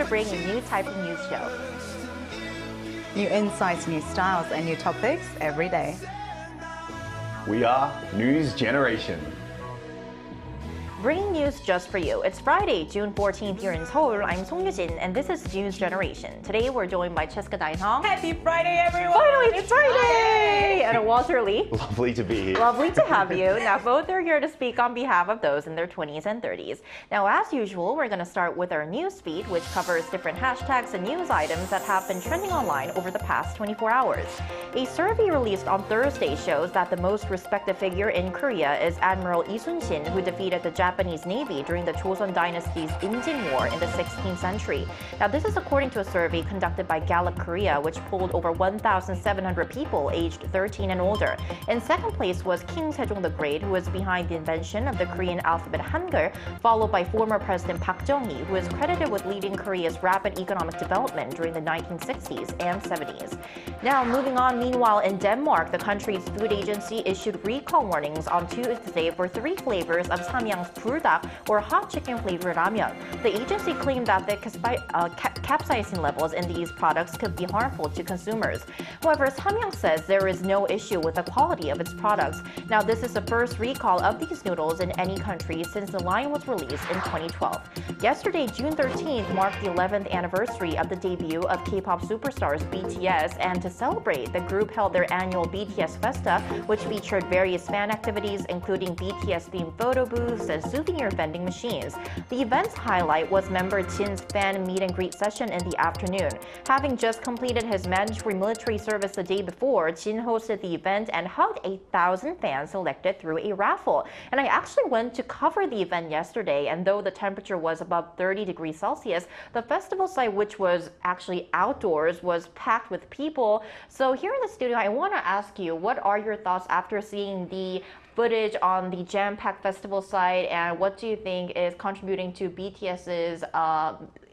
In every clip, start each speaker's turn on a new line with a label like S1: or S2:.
S1: to bring a new type of news show.
S2: New insights, new styles, and new topics every day.
S3: We are News Generation.
S1: Bringing news just for you. It's Friday, June 14th here in Seoul. I'm Song Yujin, and this is News Generation. Today we're joined by Cheska Dainhong.
S2: Happy Friday, everyone!
S1: Finally, it's Friday! And Walter Lee.
S3: Lovely to be here.
S1: Lovely to have you. Now, both are here to speak on behalf of those in their 20s and 30s. Now, as usual, we're going to start with our news feed, which covers different hashtags and news items that have been trending online over the past 24 hours. A survey released on Thursday shows that the most respected figure in Korea is Admiral Lee Sun-shin, who defeated the Japanese Navy during the Joseon Dynasty's Injin War in the 16th century. Now, this is according to a survey conducted by Gallup Korea, which polled over 1,700 people aged 13 and older. In second place was King Sejong the Great, who was behind the invention of the Korean alphabet Hangul, followed by former President Park Chung-hee, who is credited with leading Korea's rapid economic development during the 1960s and 70s. Now, moving on, meanwhile, in Denmark, the country's food agency issued recall warnings on Tuesday for 3 flavors of Samyang's 불닭, or hot chicken flavored ramyeon. The agency claimed that the capsaicin levels in these products could be harmful to consumers. However, Samyang says there is no issue with the quality of its products. Now, this is the first recall of these noodles in any country since the line was released in 2012. Yesterday, June 13th, marked the 11th anniversary of the debut of K-pop superstars BTS, and to celebrate, the group held their annual BTS Festa, which featured various fan activities, including BTS-themed photo booths and souvenir vending machines. The event's highlight was member Jin's fan meet and greet session in the afternoon. Having just completed his mandatory military service the day before, Jin hosted the event and hugged 8,000 fans selected through a raffle. And I actually went to cover the event yesterday, and though the temperature was above 30 degrees Celsius, the festival site, which was actually outdoors, was packed with people. So here in the studio, I want to ask you, what are your thoughts after seeing the footage on the jam-packed festival site, and what do you think is contributing to BTS's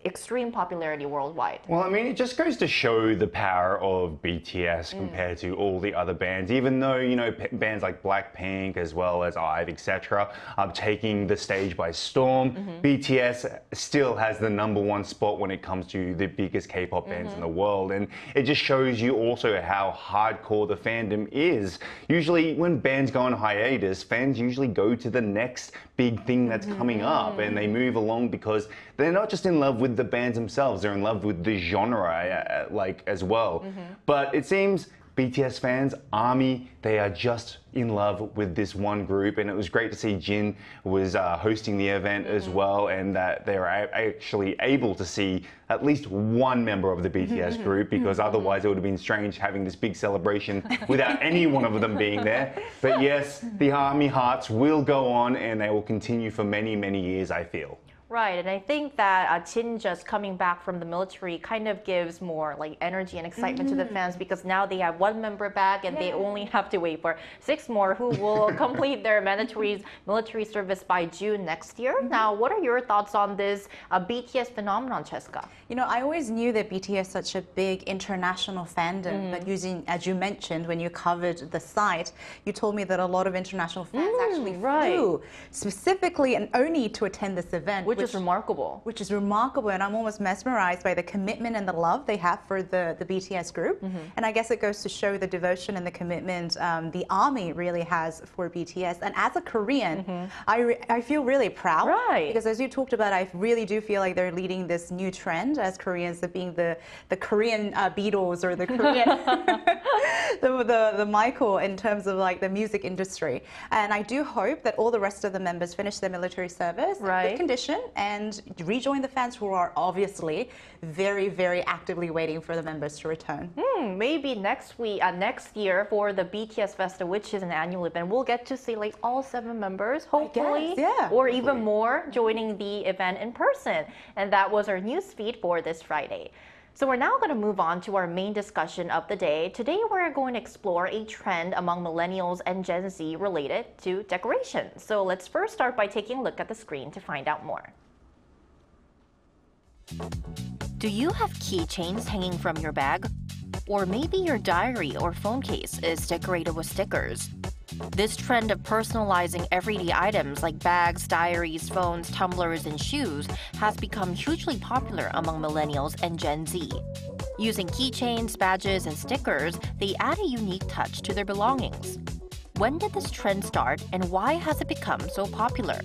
S1: extreme popularity worldwide?
S3: Well, I mean, it just goes to show the power of BTS compared to all the other bands, even though, you know, bands like Blackpink as well as IVE, etc. are taking the stage by storm. BTS still has the #1 spot when it comes to the biggest K-pop bands in the world, and it just shows you also how hardcore the fandom is. Usually when bands go on hiatus, fans usually go to the next big thing that's coming up, and they move along because they're not just in love with the bands themselves, they're in love with the genre like as well. But it seems BTS fans, ARMY, they are just in love with this one group, and it was great to see Jin was hosting the event as well, and that they were actually able to see at least one member of the BTS group, because otherwise it would have been strange having this big celebration without any one of them being there. But yes, the ARMY hearts will go on, and they will continue for many, many years, I feel.
S1: Right, and I think that Jin just coming back from the military kind of gives more like energy and excitement to the fans, because now they have 1 member back, and they only have to wait for 6 more who will complete their mandatory military service by June next year. Now, what are your thoughts on this BTS phenomenon, Cheska?
S2: You know, I always knew that BTS is such a big international fandom, but as you mentioned, when you covered the site, you told me that a lot of international fans actually flew specifically and only to attend this event.
S1: Which is remarkable.
S2: Which is remarkable, and I'm almost mesmerized by the commitment and the love they have for the BTS group. And I guess it goes to show the devotion and the commitment the ARMY really has for BTS. And as a Korean, I feel really proud.
S1: Right.
S2: Because as you talked about, I really do feel like they're leading this new trend as Koreans, of being the Korean Beatles, or the Korean the Michael in terms of like the music industry. And I do hope that all the rest of the members finish their military service in good condition and rejoin the fans who are obviously very, very actively waiting for the members to return.
S1: Maybe next year for the BTS Festa, which is an annual event, we'll get to see like all 7 members, hopefully, or even more, joining the event in person. And that was our news feed for this Friday. So we're now going to move on to our main discussion of the day. Today we're going to explore a trend among millennials and Gen Z related to decoration. So let's first start by taking a look at the screen to find out more. Do you have keychains hanging from your bag? Or maybe your diary or phone case is decorated with stickers. This trend of personalizing everyday items like bags, diaries, phones, tumblers, and shoes has become hugely popular among millennials and Gen Z. Using keychains, badges, and stickers, they add a unique touch to their belongings. When did this trend start, and why has it become so popular?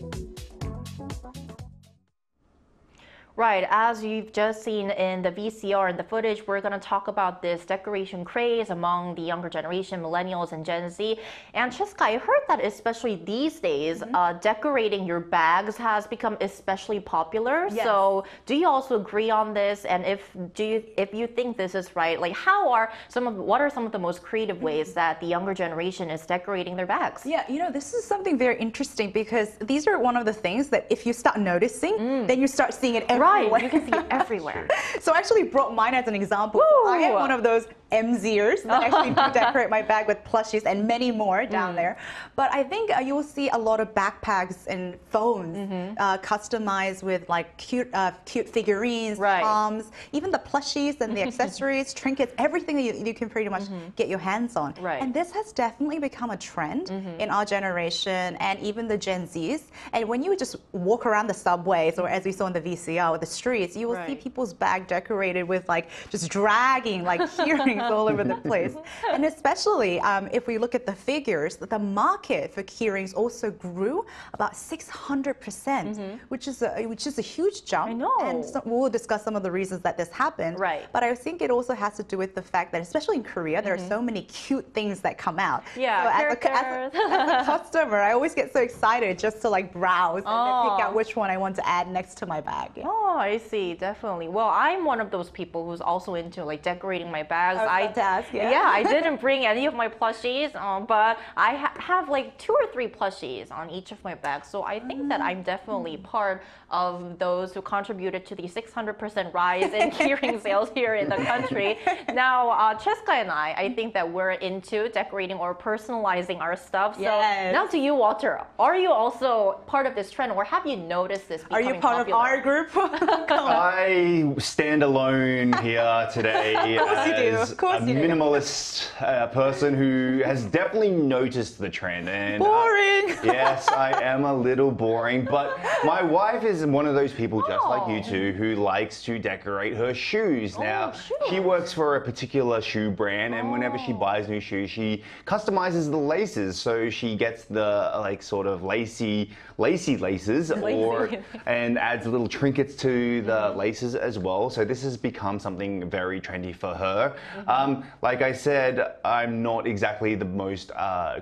S1: Right, as you've just seen in the VCR and the footage, we're going to talk about this decoration craze among the younger generation, millennials and Gen Z. And Cheska, I heard that especially these days, decorating your bags has become especially popular.
S2: Yes.
S1: So do you also agree on this? And if you think this is right, like what are some of the most creative ways that the younger generation is decorating their bags?
S2: Yeah, this is something very interesting because these are one of the things that if you start noticing, then you start seeing it everywhere.
S1: Right, you can see it everywhere.
S2: So I actually brought mine as an example. So I have one of those MZers that actually do decorate my bag with plushies and many more down there. But I think you will see a lot of backpacks and phones customized with like cute figurines, palms, even the plushies and the accessories, trinkets, everything that you can pretty much get your hands on.
S1: Right.
S2: And this has definitely become a trend in our generation and even the Gen Zs. And when you just walk around the subways or as we saw in the VCR, the streets, you will see people's bag decorated with like just dragging like earrings all over the place. And especially if we look at the figures, the market for keyrings also grew about 600%, which is a huge jump.
S1: I know.
S2: And so we'll discuss some of the reasons that this happened.
S1: Right.
S2: But I think it also has to do with the fact that, especially in Korea, there are so many cute things that come out.
S1: Yeah,
S2: so as a customer, I always get so excited just to like browse and then pick out which one I want to add next to my bag. Yeah.
S1: Oh, I see, definitely. Well, I'm one of those people who's also into like decorating my bags. I didn't bring any of my plushies, but I have like 2 or 3 plushies on each of my bags. So I think that I'm definitely part of those who contributed to the 600% rise in keyring sales here in the country. Now, Cheska and I think that we're into decorating or personalizing our stuff. So now to you, Walter, are you also part of this trend, or have you noticed this becoming
S2: popular? Are you part of our group?
S3: I stand alone here today as a minimalist person who has definitely noticed the trend. And
S2: boring!
S3: Yes, I am a little boring, but my wife is one of those people just like you two who likes to decorate her shoes. Now, she works for a particular shoe brand, and whenever she buys new shoes, she customizes the laces. So she gets the like sort of lacy laces and adds little trinkets to the laces as well. So this has become something very trendy for her. Like I said, I'm not exactly the most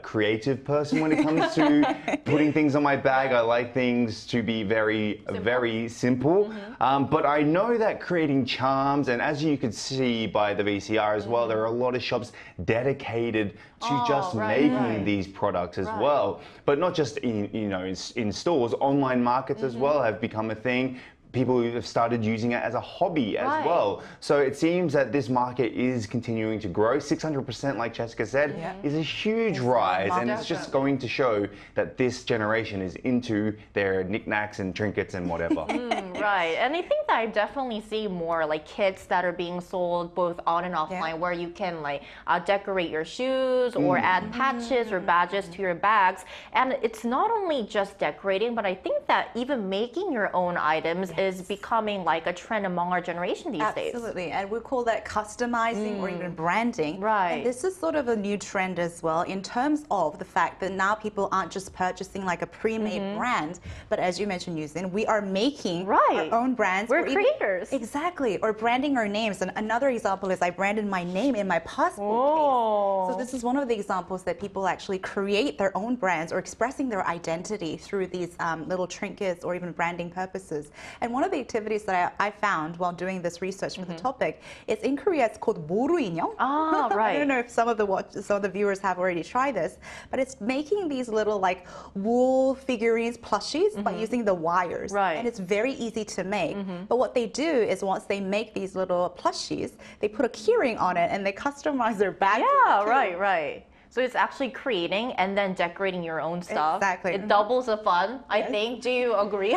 S3: creative person when it comes to putting things on my bag. I like things to be very simple. But I know that creating charms, and as you could see by the VCR as well, there are a lot of shops dedicated to just making these products as well. But not just in stores, online markets as well have become a thing. People who have started using it as a hobby as well. So it seems that this market is continuing to grow. 600%, like Cheska said, is a huge rise. And it's just going to show that this generation is into their knickknacks and trinkets and whatever.
S1: Right. And I think that I definitely see more like kits that are being sold both on and offline where you can like decorate your shoes or add patches or badges to your bags. And it's not only just decorating, but I think that even making your own items is becoming like a trend among our generation these days.
S2: Absolutely, and we call that customizing or even branding.
S1: Right.
S2: And this is sort of a new trend as well in terms of the fact that now people aren't just purchasing like a pre-made brand, but as you mentioned, Yuzin, we are making our own brands.
S1: We're creators.
S2: Exactly, or branding our names. And another example is I branded my name in my passport case. So this is one of the examples that people actually create their own brands or expressing their identity through these little trinkets or even branding purposes. And one of the activities that I found while doing this research for the topic is in Korea it's called 모루인형. I don't know if some of the viewers have already tried this, but it's making these little like wool figurines, plushies, by using the wires. And it's very easy to make. But what they do is once they make these little plushies, they put a keyring on it and they customize their bag.
S1: Right. So it's actually creating and then decorating your own stuff.
S2: Exactly.
S1: It doubles the fun, I think. Do you agree?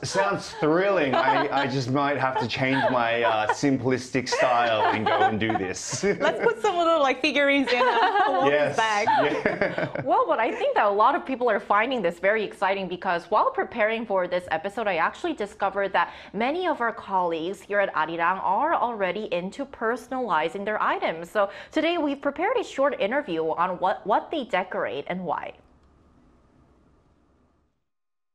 S3: Sounds thrilling. I just might have to change my simplistic style and go and do this.
S2: Let's put some little like figurines in a woman's bag.
S3: Yeah.
S1: Well, but I think that a lot of people are finding this very exciting because while preparing for this episode, I actually discovered that many of our colleagues here at Arirang are already into personalizing their items. So today we've prepared a short interview on what they decorate and why.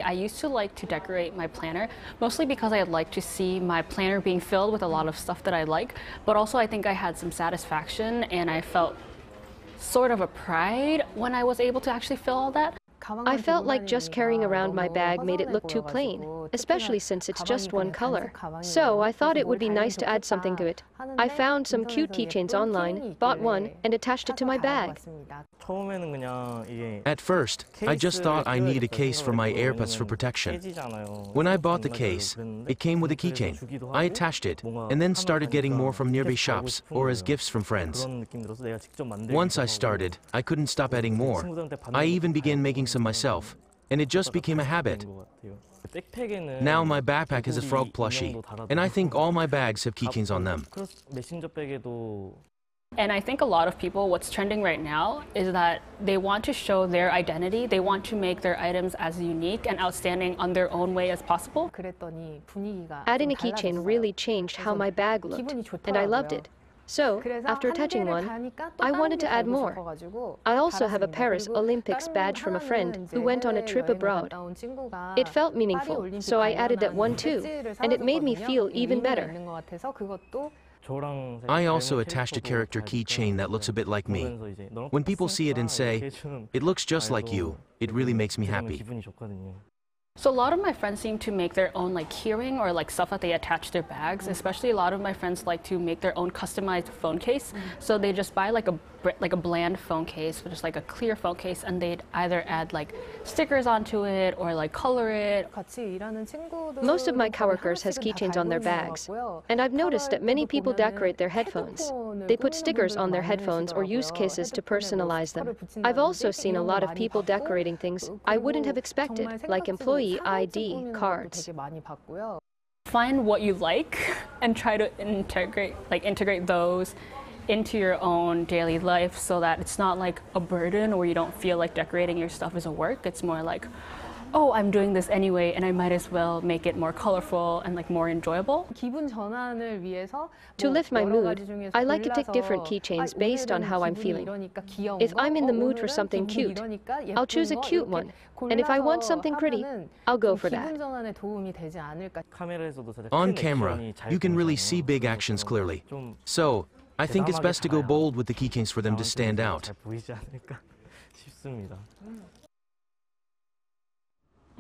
S4: I used to like to decorate my planner, mostly because I like to see my planner being filled with a lot of stuff that I like, but also I think I had some satisfaction and I felt sort of a pride when I was able to actually fill all that.
S5: I felt like just carrying around my bag made it look too plain, especially since it's just one color. So I thought it would be nice to add something to it. I found some cute keychains online, bought one, and attached it to my bag.
S6: At first, I just thought I need a case for my AirPods for protection. When I bought the case, it came with a keychain. I attached it, and then started getting more from nearby shops or as gifts from friends. Once I started, I couldn't stop adding more. I even began making some myself, and it just became a habit. Now my backpack has a frog plushie, and I think all my bags have keychains on them.
S4: And I think a lot of people, what's trending right now is that they want to show their identity. They want to make their items as unique and outstanding on their own way as possible.
S5: Adding a keychain really changed how my bag looked, and I loved it. So, after attaching one, I wanted to add more. I also have a Paris Olympics badge from a friend who went on a trip abroad. It felt meaningful, so I added that one too, and it made me feel even better.
S6: I also attached a character keychain that looks a bit like me. When people see it and say, "It looks just like you," it really makes me happy.
S4: So a lot of my friends seem to make their own like keyring or like stuff that they attach to their bags. Especially a lot of my friends like to make their own customized phone case. So they just buy like a bland phone case, just like a clear phone case, and they'd either add like stickers onto it or like color it.
S5: Most of my coworkers has keychains on their bags, and I've noticed that many people decorate their headphones. They put stickers on their headphones or use cases to personalize them. I've also seen a lot of people decorating things I wouldn't have expected, like employee ID cards.
S4: Find what you like and try to integrate those into your own daily life so that it's not like a burden or you don't feel like decorating your stuff is a work. It's more like, oh, I'm doing this anyway and I might as well make it more colorful and like more enjoyable.
S5: To lift my mood, I like to take different keychains based on how I'm feeling. If I'm in the mood for something cute, I'll choose a cute one. And if I want something pretty, I'll go for that.
S6: On camera, you can really see big actions clearly. So, I think it's best to go bold with the keychains for them to stand out.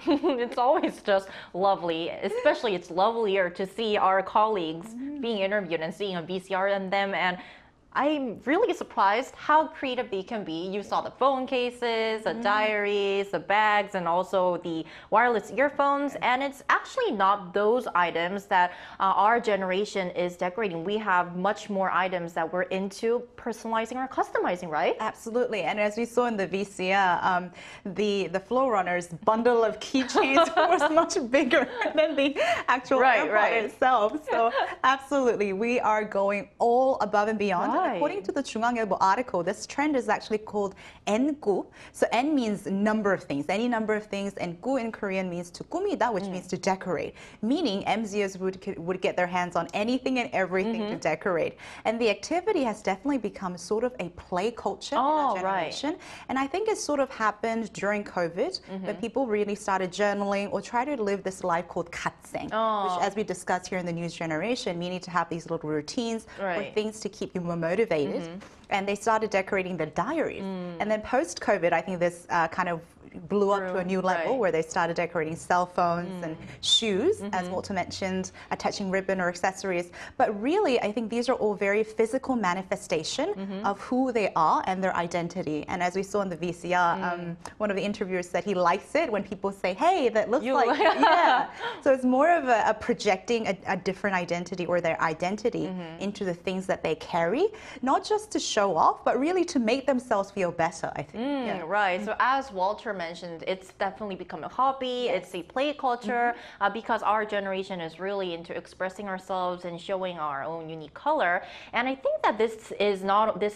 S1: It's always just lovely, especially it's lovelier to see our colleagues being interviewed and seeing a VCR in them, and I'm really surprised how creative they can be. You saw the phone cases, the diaries, the bags, and also the wireless earphones. And it's actually not those items that our generation is decorating. We have much more items that we're into personalizing or customizing, right?
S2: Absolutely. And as we saw in the VCR, the Flow Runner's bundle of keychains was much bigger than the actual AirPod itself. So absolutely, we are going all above and beyond. According to the 중앙일보 article, this trend is actually called Ngu. So N means number of things, any number of things, and gu in Korean means to 꾸미다, which means to decorate. Meaning MZers would get their hands on anything and everything to decorate. And the activity has definitely become sort of a play culture in our generation. And I think it sort of happened during COVID, when people really started journaling or try to live this life called 갓생, which, as we discussed here in the news generation, meaning to have these little routines or things to keep you more motivated. And they started decorating their diaries. And then post-COVID, I think this kind of blew up to a new level where they started decorating cell phones and shoes, as Walter mentioned, attaching ribbon or accessories. But really, I think these are all very physical manifestation of who they are and their identity. And as we saw in the VCR, one of the interviewers said he likes it when people say, hey, that looks like, yeah. So it's more of a projecting a different identity or their identity into the things that they carry, not just to show off, but really to make themselves feel better, I think.
S1: Right. So as Walter mentioned, it's definitely become a hobby. It's a play culture because our generation is really into expressing ourselves and showing our own unique color. And I think that this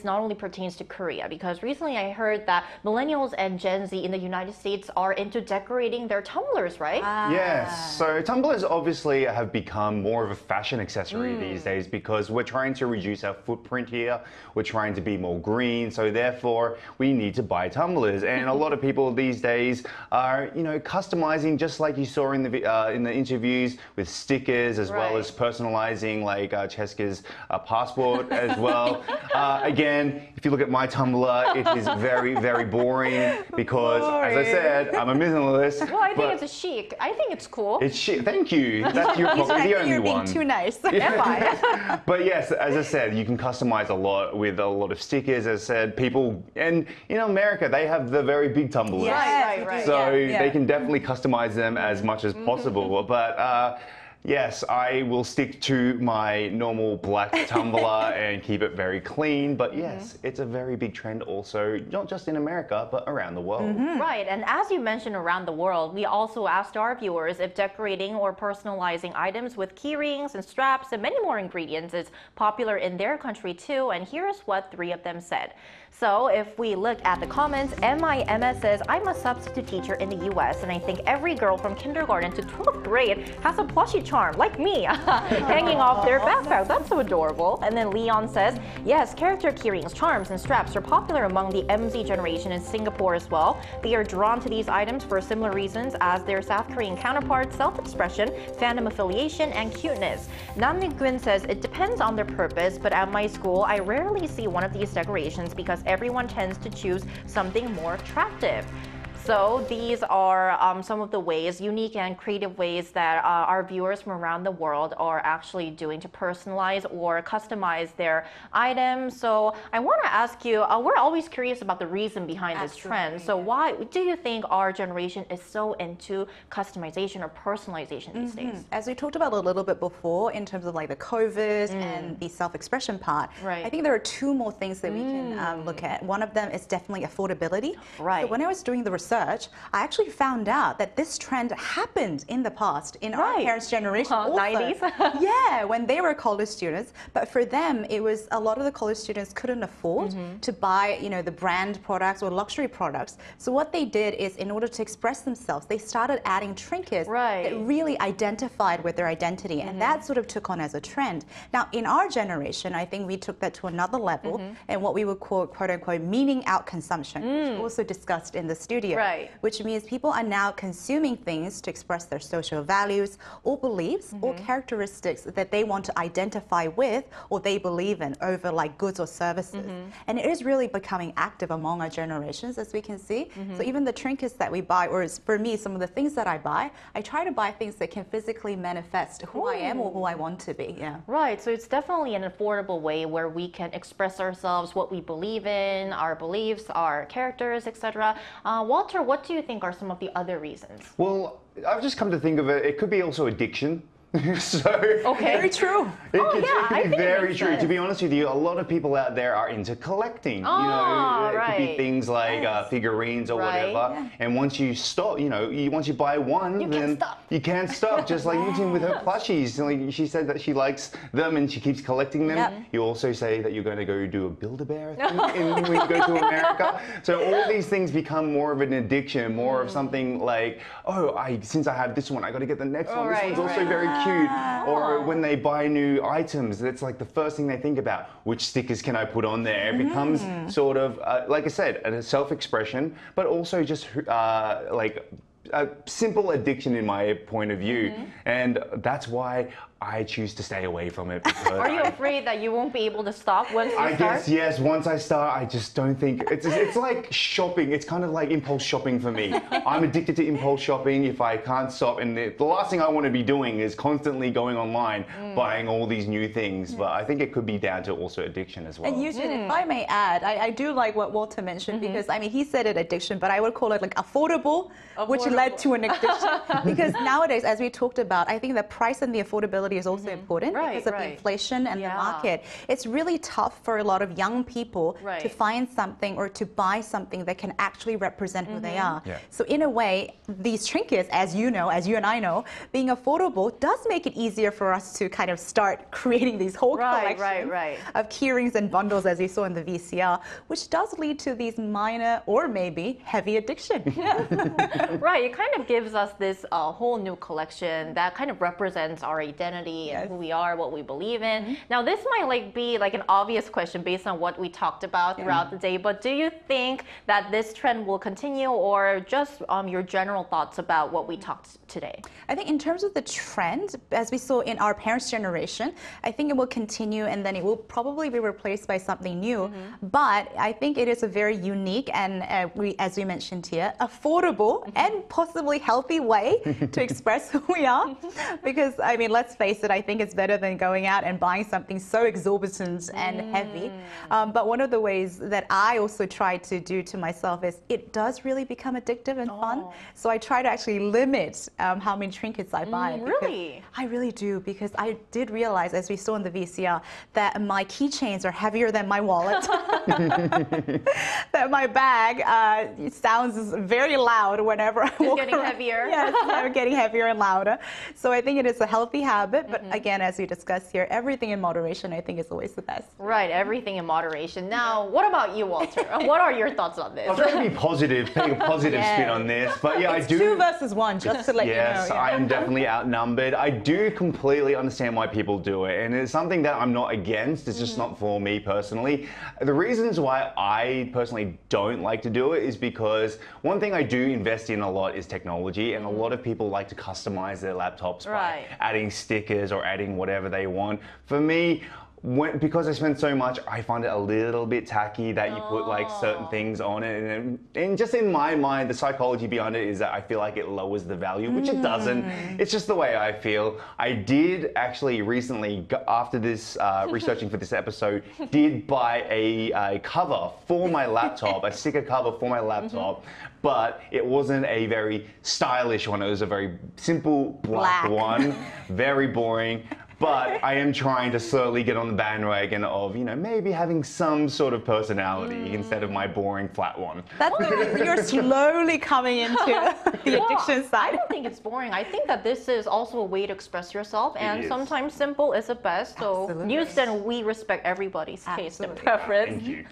S1: not only pertains to Korea, because recently I heard that millennials and Gen Z in the United States are into decorating their tumblers, right?
S3: Yes. So tumblers obviously have become more of a fashion accessory these days because we're trying to reduce our footprint here. We're trying to be more green. So therefore, we need to buy tumblers. And a lot of people these days are, you know, customizing just like you saw in the interviews with stickers as well as personalizing like Cheska's passport as well. Again, if you look at my tumbler, it is very, very boring because, as I said, I'm a minimalist.
S1: Well, I think it's a chic. I think it's cool.
S3: It's shit. Thank you. That's you're probably the only
S2: You're being
S3: one.
S2: too nice.
S1: Am I?
S3: But yes, as I said, you can customize a lot with a lot of stickers. As I said, people, and in America, they have the very big tumblers.
S1: Right.
S3: So they can definitely customize them as much as possible. But yes, I will stick to my normal black tumbler and keep it very clean. But yes, it's a very big trend also, not just in America, but around the world.
S1: Right, and as you mentioned around the world, we also asked our viewers if decorating or personalizing items with key rings and straps and many more ingredients is popular in their country too, and here's what 3 of them said. So if we look at the comments, MIMS says, I'm a substitute teacher in the US and I think every girl from kindergarten to 12th grade has a plushie charm, like me, hanging off their backpack. That's so adorable. And then Leon says, yes, character keyrings, charms, and straps are popular among the MZ generation in Singapore as well. They are drawn to these items for similar reasons as their South Korean counterparts, self-expression, fandom affiliation, and cuteness. Namni Gwyn says, it depends on their purpose, but at my school, I rarely see one of these decorations because everyone tends to choose something more attractive. So these are some of the ways, unique and creative ways that our viewers from around the world are actually doing to personalize or customize their items. So I want to ask you, we're always curious about the reason behind this trend. So why do you think our generation is so into customization or personalization these days?
S2: As we talked about a little bit before in terms of like the COVID and the self-expression part, I think there are 2 more things that we can look at. One of them is definitely affordability. So when I was doing the research, I actually found out that this trend happened in the past in our parents' generation.
S1: 90s?
S2: Yeah, when they were college students. But for them, it was a lot of the college students couldn't afford to buy, you know, the brand products or luxury products. So what they did is, in order to express themselves, they started adding trinkets that really identified with their identity, and that sort of took on as a trend. Now, in our generation, I think we took that to another level, and what we would call, quote unquote, meaning out consumption, which we also discussed in the studio. Which means people are now consuming things to express their social values or beliefs or characteristics that they want to identify with or they believe in over like goods or services. And it is really becoming active among our generations, as we can see. So even the trinkets that we buy, or for me, some of the things that I buy, I try to buy things that can physically manifest who I am or who I want to be.
S1: Right, so it's definitely an affordable way where we can express ourselves, what we believe in, our beliefs, our characters, etc. Walter, what do you think are some of the other reasons?
S3: Well, I've just come to think of it, it could be also addiction.
S2: Very true.
S3: It could be very true. To be honest with you, a lot of people out there are into collecting. You know, it could be things like figurines or whatever. And once you stop, you know, once you buy one, then you can't stop. Just like Eugene with her plushies. Like she said that she likes them and she keeps collecting them. You also say that you're going to go do a Build-A-Bear thing when you go to America. So all these things become more of an addiction, more of something like, oh, since I have this one, I got to get the next one. This one's also very cute. Or when they buy new items, that's like the first thing they think about. Which stickers can I put on there? It becomes sort of, like I said, a self-expression, but also just like a simple addiction in my point of view. And that's why I choose to stay away from it. Because
S1: are you afraid that you won't be able to stop once you start?
S3: I guess, yes. Once I start, I just don't think... It's like shopping. It's kind of like impulse shopping for me. I'm addicted to impulse shopping if I can't stop. And the last thing I want to be doing is constantly going online, buying all these new things. But I think it could be down to also addiction as well.
S2: And Eugene, if I may add, I do like what Walter mentioned because, I mean, he said it addiction, but I would call it like affordable. Which led to an addiction. Because nowadays, as we talked about, I think the price and the affordability affordability is also important because of the inflation and the market. It's really tough for a lot of young people to find something or to buy something that can actually represent who they are. So in a way, these trinkets, as you know, as you and I know, being affordable does make it easier for us to kind of start creating these whole collections of keyrings and bundles, as you saw in the VCR, which does lead to these minor or maybe heavy addiction.
S1: Right, it kind of gives us this whole new collection that kind of represents our identity and who we are, what we believe in. Now, this might be like an obvious question based on what we talked about throughout the day, but do you think that this trend will continue, or just your general thoughts about what we talked today?
S2: I think in terms of the trend, as we saw in our parents' generation, I think it will continue and then it will probably be replaced by something new. But I think it is a very unique and, as we mentioned here, affordable and possibly healthy way to express who we are. Because, I mean, let's face it, I think it's better than going out and buying something so exorbitant and heavy. But one of the ways that I also try to do to myself is it does really become addictive and fun. So I try to actually limit how many trinkets I buy.
S1: Really?
S2: I really do, because I did realize, as we saw in the VCR, that my keychains are heavier than my wallet. That my bag sounds very loud whenever I walk
S1: getting
S2: around.
S1: heavier.
S2: Yes, I'm getting heavier and louder. So I think it is a healthy habit, but again, as we discussed here, everything in moderation I think is always the best.
S1: Right, everything in moderation. Now, what about you, Walter? What are your thoughts on this?
S3: I'm trying to be positive, take a positive spin on this, but yeah,
S2: It's
S3: I do.
S2: 2 versus 1, just to let you know.
S3: Yes, I'm definitely outnumbered. I do completely understand why people do it, and it's something that I'm not against. It's just not for me personally. The reasons why I personally don't like to do it is because one thing I do invest in a lot is technology, and a lot of people like to customize their laptops by adding stickers or adding whatever they want. For me, because I spend so much, I find it a little bit tacky that you put like certain things on it, and just in my mind, the psychology behind it is that I feel like it lowers the value, which it doesn't. It's just the way I feel. I did actually recently, after this researching for this episode, did buy a cover for my laptop, a sticker cover for my laptop. But it wasn't a very stylish one. It was a very simple black one, very boring. But I am trying to slowly get on the bandwagon of, you know, maybe having some sort of personality instead of my boring flat one.
S2: You're slowly coming into the addiction side.
S1: I don't think it's boring. I think that this is also a way to express yourself, and sometimes simple is the best. So NewsGen, we respect everybody's taste and preference.
S3: Thank you.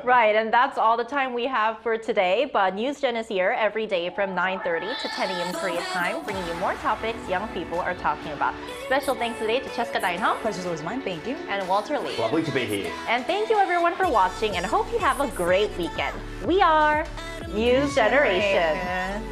S1: Right, and that's all the time we have for today. But NewsGen is here every day from 9:30 to 10 a.m. Korea time, bringing you more topics young people are talking about. Special thanks today to Cheska Dainham.
S2: Pleasure's always mine, thank you.
S1: And Walter Lee.
S3: Lovely to be here.
S1: And thank you everyone for watching, and hope you have a great weekend. We are News Generation.